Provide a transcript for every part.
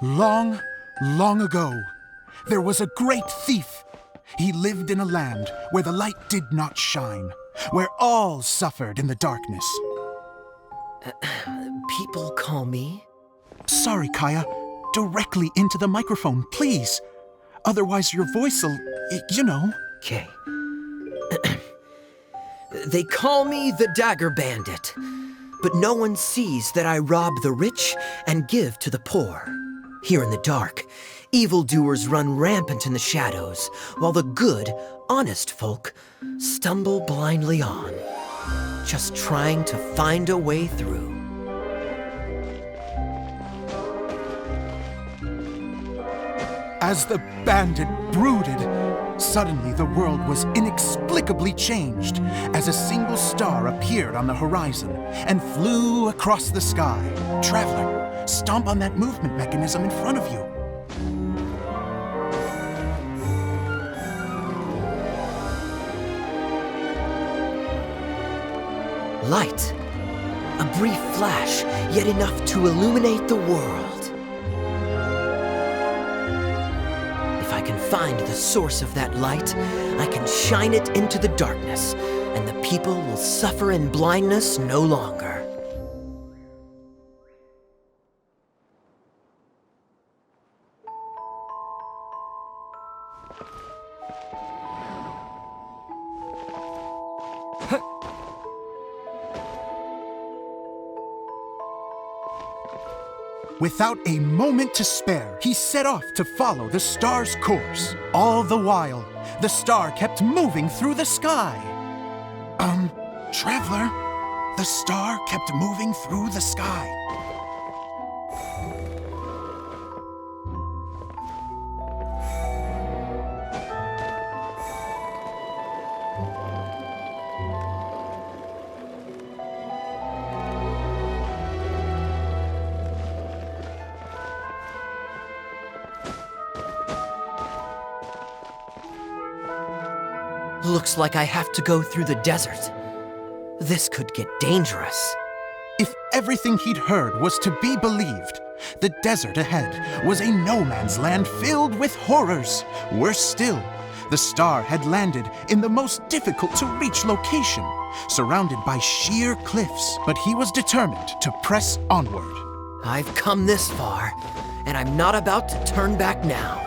Long, long ago, there was a great thief. He lived in a land where the light did not shine, where all suffered in the darkness. People call me? Sorry, Kaya. Directly into the microphone, please. Otherwise your voice'll, you know. Okay. They call me the Dagger Bandit, but no one sees that I rob the rich and give to the poor. Here in the dark, evildoers run rampant in the shadows, while the good, honest folk stumble blindly on, just trying to find a way through. As the bandit brooded, suddenly the world was inexplicably changed as a single star appeared on the horizon and flew across the sky. Traveler, stomp on that movement mechanism in front of you. Light. A brief flash, yet enough to illuminate the world. If I can find the source of that light, I can shine it into the darkness, and the people will suffer in blindness no longer. Without a moment to spare, he set off to follow the star's course. All the while, the star kept moving through the sky. Traveler, the star kept moving through the sky. Looks like I have to go through the desert. This could get dangerous. If everything he'd heard was to be believed, the desert ahead was a no-man's land filled with horrors. Worse still, the star had landed in the most difficult-to-reach location, surrounded by sheer cliffs. But he was determined to press onward. I've come this far, and I'm not about to turn back now.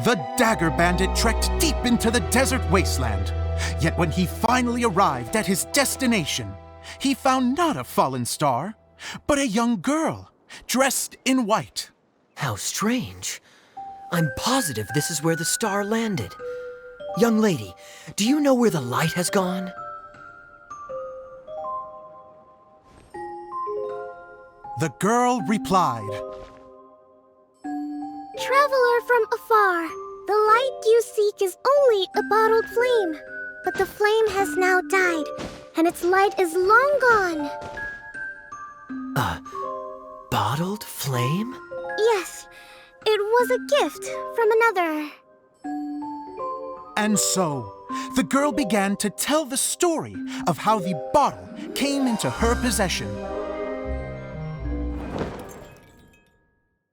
The Dagger Bandit trekked deep into the desert wasteland. Yet when he finally arrived at his destination, he found not a fallen star, but a young girl, dressed in white. How strange. I'm positive this is where the star landed. Young lady, do you know where the light has gone? The girl replied, Traveler from afar, the light you seek is only a bottled flame. But the flame has now died, and its light is long gone. A bottled flame? Yes, it was a gift from another. And so, the girl began to tell the story of how the bottle came into her possession.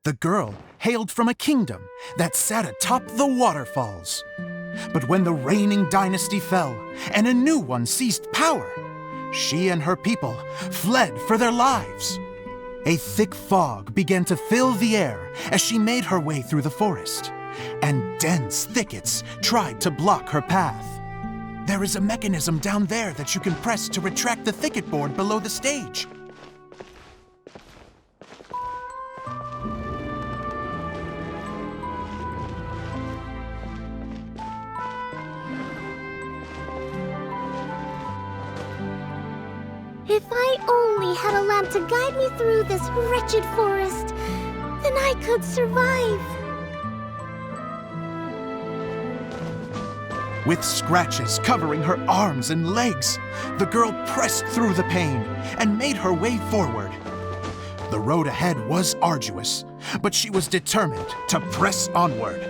The girl hailed from a kingdom that sat atop the waterfalls. But when the reigning dynasty fell and a new one seized power, she and her people fled for their lives. A thick fog began to fill the air as she made her way through the forest, and dense thickets tried to block her path. There is a mechanism down there that you can press to retract the thicket board below the stage. If I only had a lamp to guide me through this wretched forest, then I could survive. With scratches covering her arms and legs, the girl pressed through the pain and made her way forward. The road ahead was arduous, but she was determined to press onward.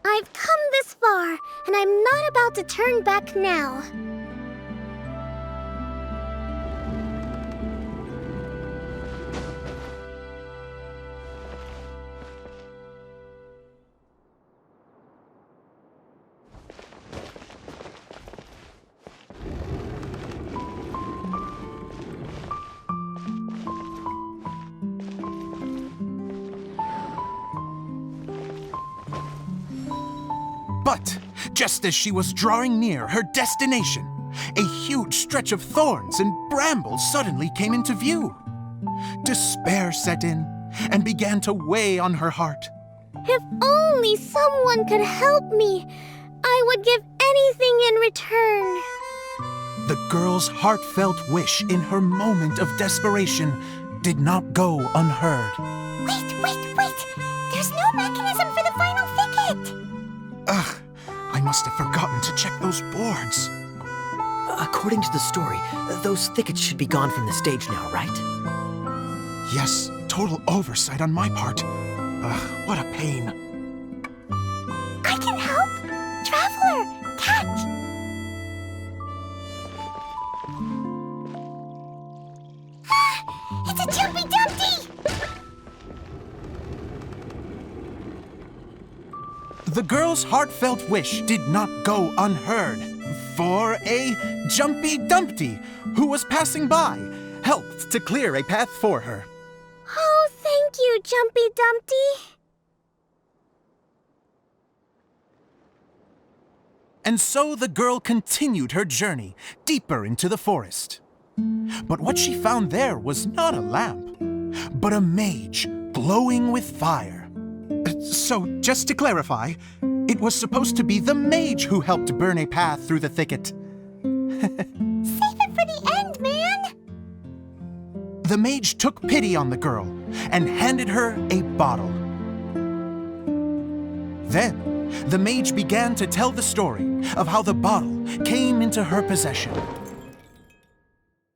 I've come this far, and I'm not about to turn back now. But just as she was drawing near her destination, a huge stretch of thorns and brambles suddenly came into view. Despair set in and began to weigh on her heart. If only someone could help me, I would give anything in return. The girl's heartfelt wish in her moment of desperation did not go unheard. Wait! There's no mechanism for the final thicket! Ugh, I must have forgotten to check those boards. According to the story, those thickets should be gone from the stage now, right? Yes, total oversight on my part. Ugh, what a pain. I can help! Traveler, catch! It's a Jumpy Dumpty! The girl's heartfelt wish did not go unheard, for a Jumpy Dumpty who was passing by helped to clear a path for her. Oh, thank you, Jumpy Dumpty. And so the girl continued her journey deeper into the forest. But what she found there was not a lamp, but a mage glowing with fire. So, just to clarify, it was supposed to be the mage who helped burn a path through the thicket. Save it for the end, man! The mage took pity on the girl and handed her a bottle. Then, the mage began to tell the story of how the bottle came into her possession.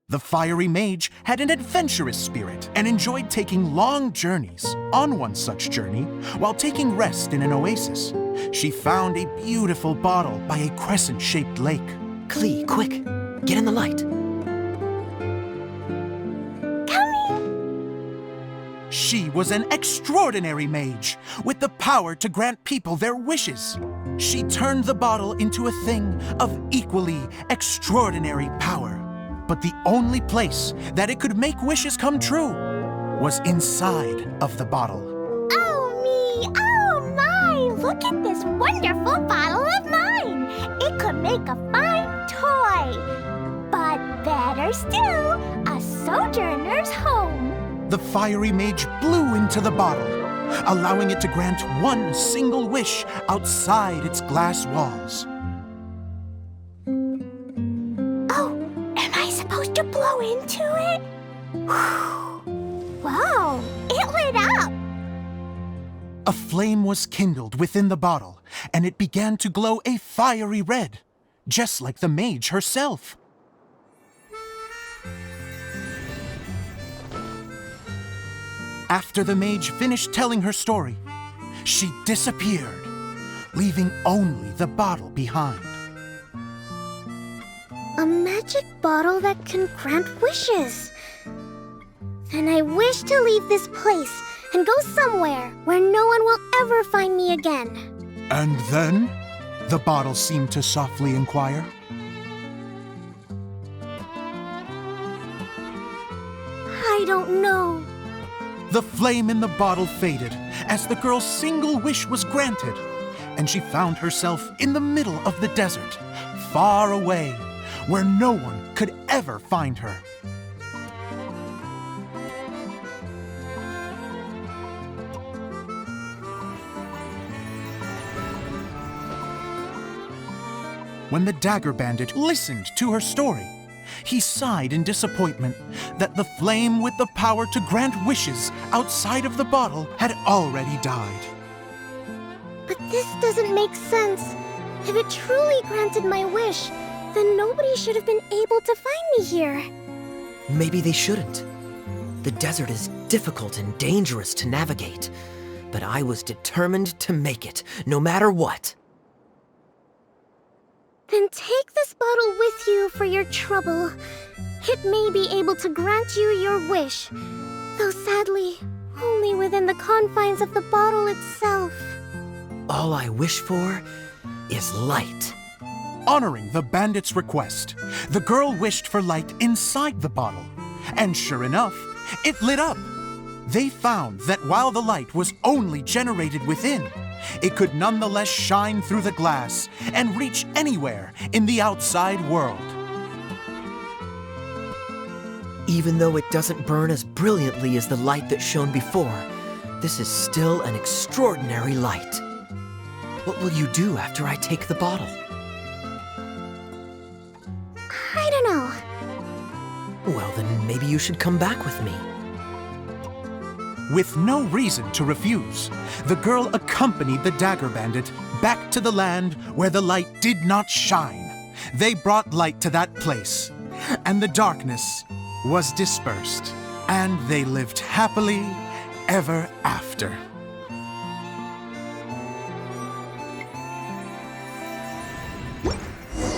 The fiery mage had an adventurous spirit and enjoyed taking long journeys. On one such journey, while taking rest in an oasis, she found a beautiful bottle by a crescent-shaped lake. Klee, quick, get in the light. Coming! She was an extraordinary mage with the power to grant people their wishes. She turned the bottle into a thing of equally extraordinary power. But the only place that it could make wishes come true was inside of the bottle. Oh me! Oh my! Look at this wonderful bottle of mine! It could make a fine toy! But better still, a sojourner's home! The fiery mage blew into the bottle, allowing it to grant one single wish outside its glass walls. To blow into it? Wow, it lit up! A flame was kindled within the bottle, and it began to glow a fiery red, just like the mage herself. After the mage finished telling her story, she disappeared, leaving only the bottle behind. A magic bottle that can grant wishes. And I wish to leave this place and go somewhere where no one will ever find me again. And then? The bottle seemed to softly inquire. I don't know. The flame in the bottle faded as the girl's single wish was granted, and she found herself in the middle of the desert, far away, where no one could ever find her. When the dagger bandit listened to her story, he sighed in disappointment that the flame with the power to grant wishes outside of the bottle had already died. But this doesn't make sense. If it truly granted my wish, then nobody should have been able to find me here. Maybe they shouldn't. The desert is difficult and dangerous to navigate, but I was determined to make it, no matter what. Then take this bottle with you for your trouble. It may be able to grant you your wish, though sadly, only within the confines of the bottle itself. All I wish for is light. Honoring the bandit's request, the girl wished for light inside the bottle, and sure enough, it lit up. They found that while the light was only generated within, it could nonetheless shine through the glass and reach anywhere in the outside world. Even though it doesn't burn as brilliantly as the light that shone before, this is still an extraordinary light. What will you do after I take the bottle? I don't know. Well, then maybe you should come back with me. With no reason to refuse, the girl accompanied the dagger bandit back to the land where the light did not shine. They brought light to that place, and the darkness was dispersed, and they lived happily ever after.